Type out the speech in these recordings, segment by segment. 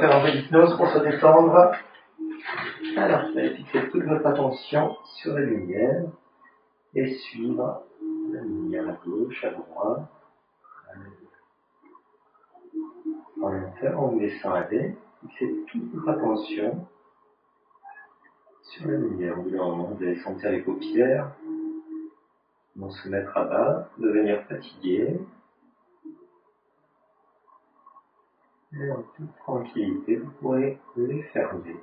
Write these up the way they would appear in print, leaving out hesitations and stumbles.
faire un peu d'hypnose pour se détendre. Alors, vous allez fixer toute votre attention sur la lumière et suivre la lumière à gauche, à droite, en même temps, en vous laissant aller. Fixez toute votre attention sur la lumière. Au bout d'un moment, vous allez sentir les paupières vont se mettre à bas, devenir fatigué. Et en toute tranquillité, vous pourrez les fermer.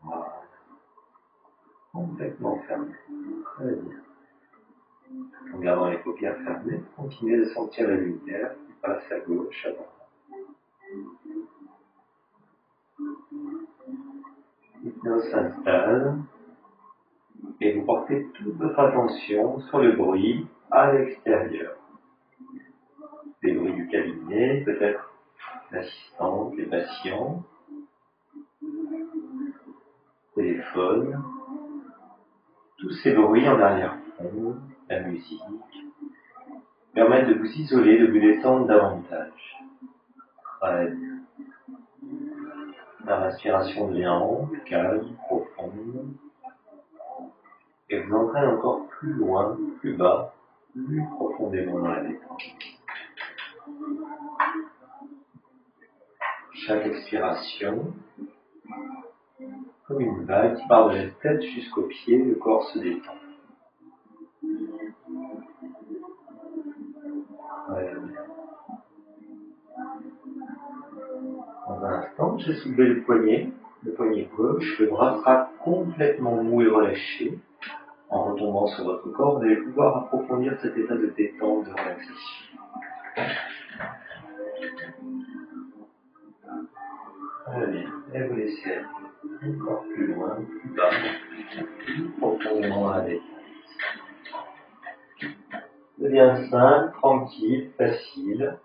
Voilà. Complètement fermé. Très bien. En gardant les paupières fermées, continuez de sentir la lumière qui passe à gauche, à droite. L'hypnose s'installe et vous portez toute votre attention sur le bruit à l'extérieur. Les bruits du cabinet, peut-être l'assistante, les patients, téléphone, tous ces bruits en arrière-fond, la musique, permettent de vous isoler, de vous détendre davantage. Très bien. La respiration devient ample, calme, profonde, et vous entraînez encore plus loin, plus bas, plus profondément dans la détente. Chaque expiration, comme une vague qui part de la tête jusqu'aux pieds, le corps se détend. Très bien. Dans un instant, j'ai soulevé le poignet gauche, le bras sera complètement mou et relâché. En retombant sur votre corps, vous allez pouvoir approfondir cet état de détente, de relaxation. Très bien. Et vous laissez aller encore plus loin, plus bas, plus profondément à la détente. Devient simple, tranquille, facile.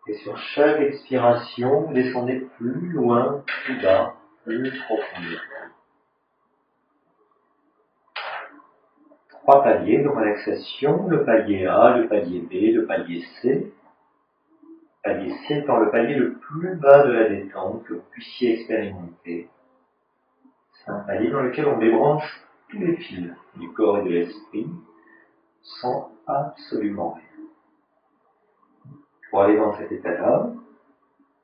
Et sur chaque expiration, vous descendez plus loin, plus bas, plus profondément. 3 paliers de relaxation, le palier A, le palier B, le palier C. Palier C étant le palier le plus bas de la détente que vous puissiez expérimenter. C'est un palier dans lequel on débranche tous les fils du corps et de l'esprit sans absolument rien. Pour aller dans cet état-là,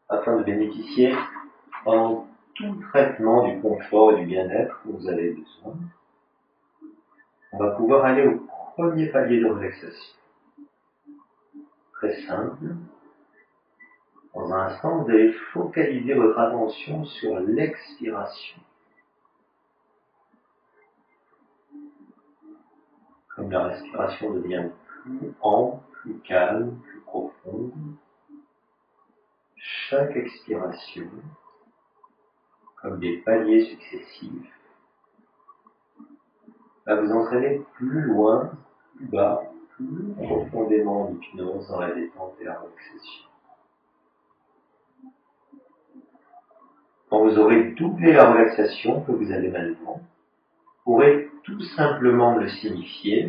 afin de bénéficier pendant tout traitement du confort et du bien-être dont vous avez besoin, on va pouvoir aller au premier palier de relaxation. Très simple. Dans un instant, vous allez focaliser votre attention sur l'expiration. Comme la respiration devient plus ample, plus calme, plus profonde, chaque expiration, comme des paliers successifs, va vous entraîner plus loin, plus bas, plus profondément en hypnose dans la détente et la relaxation. Quand vous aurez doublé la relaxation que vous avez maintenant, vous pourrez tout simplement le signifier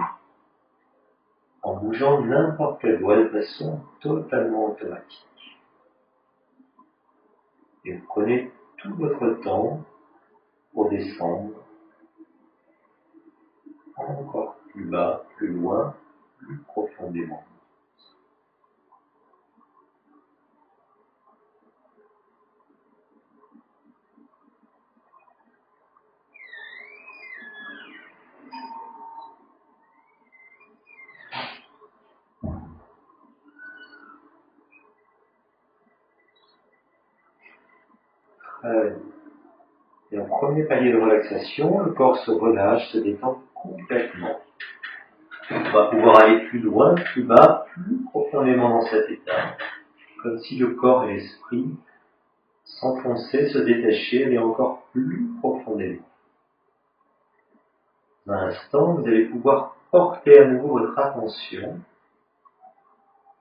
en bougeant n'importe quel doigt de façon totalement automatique. Et vous prenez tout votre temps pour descendre encore plus bas, plus loin, plus profondément. Et en premier palier de relaxation, le corps se relâche, se détend complètement. On va pouvoir aller plus loin, plus bas, plus profondément dans cet état, comme si le corps et l'esprit s'enfonçaient, se détachaient, mais encore plus profondément. Dans un instant, vous allez pouvoir porter à nouveau votre attention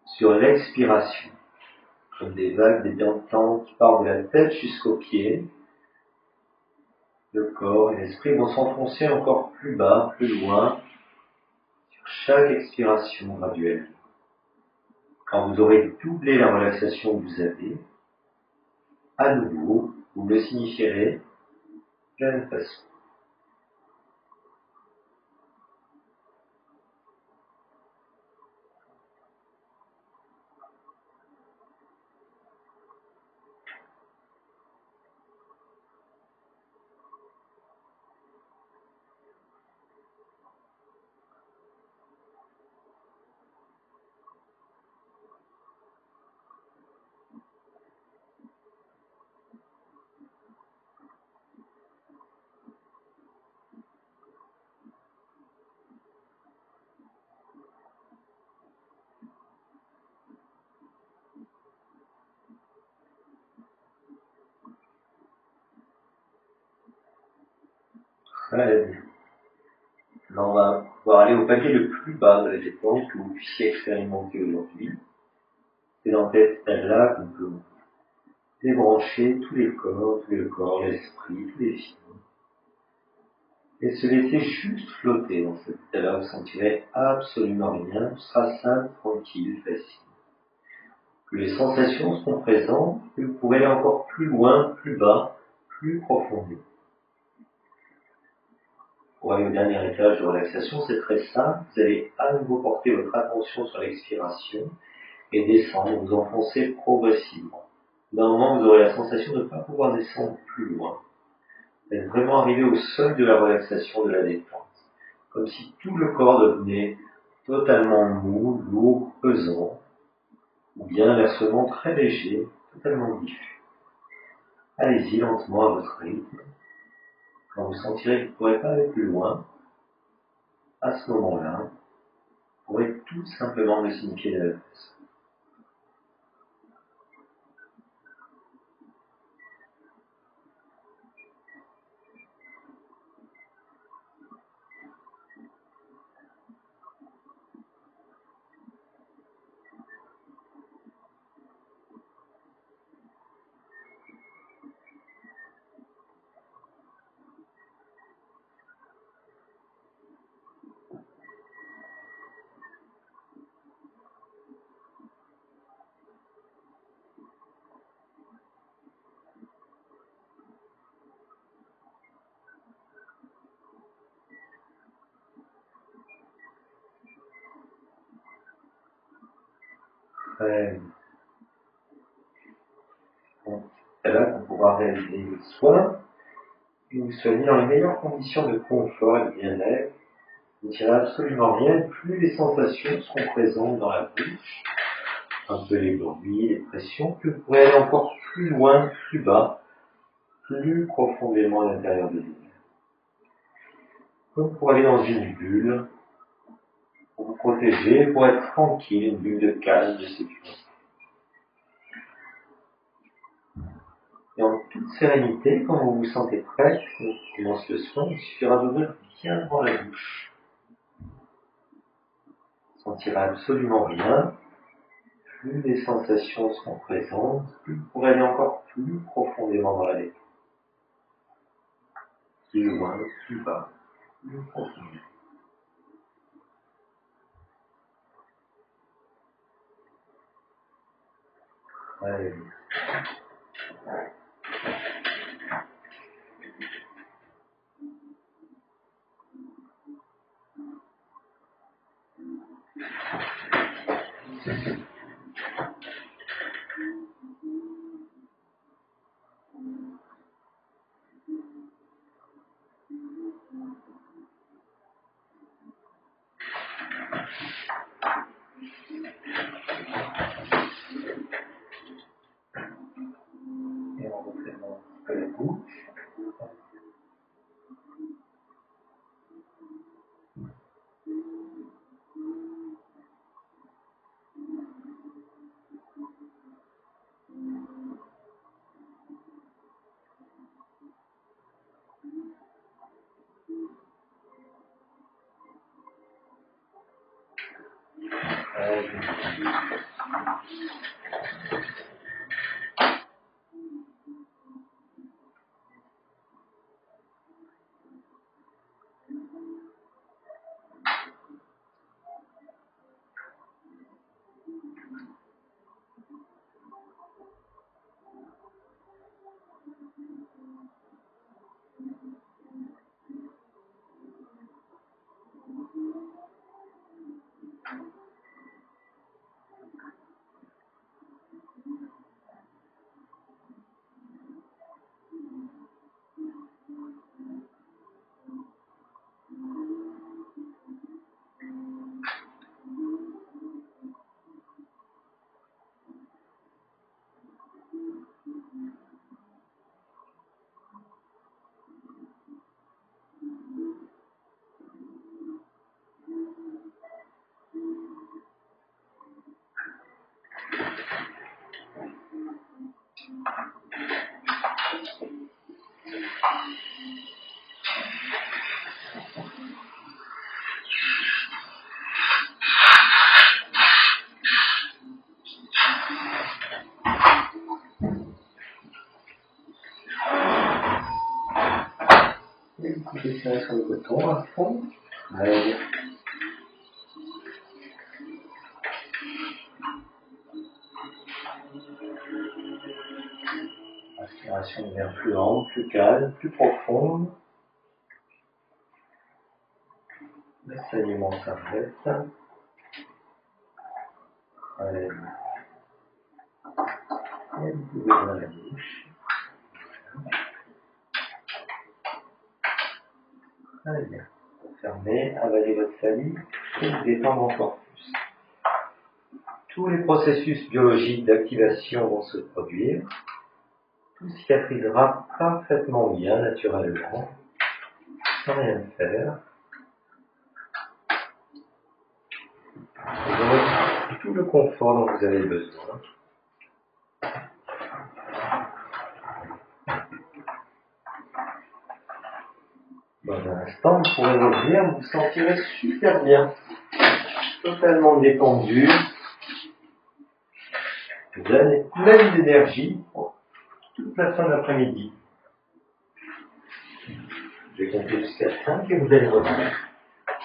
sur l'expiration, comme des vagues, des détentes qui partent de la tête jusqu'aux pieds. Le corps et l'esprit vont s'enfoncer encore plus bas, plus loin, chaque expiration graduelle. Quand vous aurez doublé la relaxation que vous avez, à nouveau, vous le signifierez de la même façon. Très bien. Maintenant, on va pouvoir aller au palier le plus bas de la détente que vous puissiez expérimenter aujourd'hui. C'est dans cet état-là qu'on peut débrancher tous les corps, l'esprit, tous les fils, et se laisser juste flotter dans cet état-là. Vous ne sentirez absolument rien, tout sera simple, tranquille, facile. Que les sensations seront présentes, et vous pourrez aller encore plus loin, plus bas, plus profondément. Pour aller au dernier étage de relaxation, c'est très simple. Vous allez à nouveau porter votre attention sur l'expiration et descendre, vous enfoncer progressivement. D'un moment, vous aurez la sensation de ne pas pouvoir descendre plus loin. Vous êtes vraiment arrivé au seuil de la relaxation, de la détente. Comme si tout le corps devenait totalement mou, lourd, pesant, ou bien inversement très léger, totalement diffus. Allez-y lentement à votre rythme. Quand vous sentirez que vous ne pourrez pas aller plus loin, à ce moment-là, vous pourrez tout simplement le signifier de la façon. Très bien. Bon, c'est là qu'on pourra réaliser le soin et vous soyez dans les meilleures conditions de confort et de bien-être. Vous ne tirez absolument rien, plus les sensations seront présentes dans la bouche, un peu les bruits, les pressions, que vous pourrez aller encore plus loin, plus bas, plus profondément à l'intérieur de vous. Comme pour aller dans une bulle, pour vous protéger, pour être tranquille, une bulle de calme, de sécurité. Et en toute sérénité, quand vous vous sentez prêt, on commence le soin, il suffira d'ouvrir bien grand la bouche. Vous ne sentirez absolument rien. Plus les sensations seront présentes, plus vous pourrez aller encore plus profondément dans la détente. Plus loin, plus bas, plus profondément. Très bien. Et on reprend un peu la bouche. Très bien. Dessinez sur le coton à fond. Très bien. Inspiration devient plus lente, plus calme, plus profonde. Le saignement s'arrête. Très bien. Et vous pouvez ouvrir la bouche. Très bien. Fermez, avalez votre salive et vous détendre encore plus. Tous les processus biologiques d'activation vont se produire. Tout cicatrisera parfaitement bien, naturellement, sans rien faire. Vous aurez tout le confort dont vous avez besoin. Dans un instant, vous pourrez revenir, vous vous sentirez super bien, totalement détendu. Vous avez plein d'énergie pour toute la fin de l'après-midi. Je vais compter jusqu'à 5 et vous allez revenir.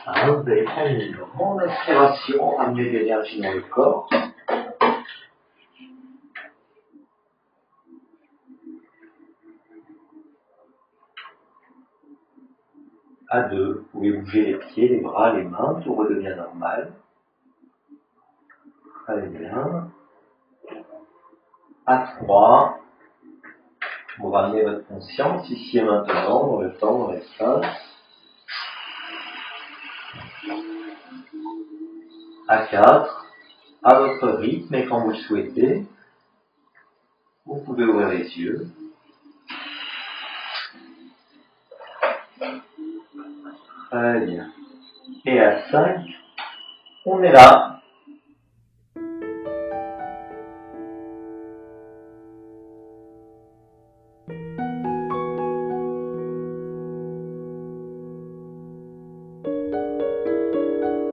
Vous allez prendre une grande inspiration, amener de l'énergie dans le corps. À 2, vous pouvez bouger les pieds, les bras, les mains, tout redevient normal. Très bien. À 3, vous ramenez votre conscience ici et maintenant, dans le temps, dans l'espace. À 4, à votre rythme et quand vous le souhaitez, vous pouvez ouvrir les yeux. Très bien. Et à 5, on est là.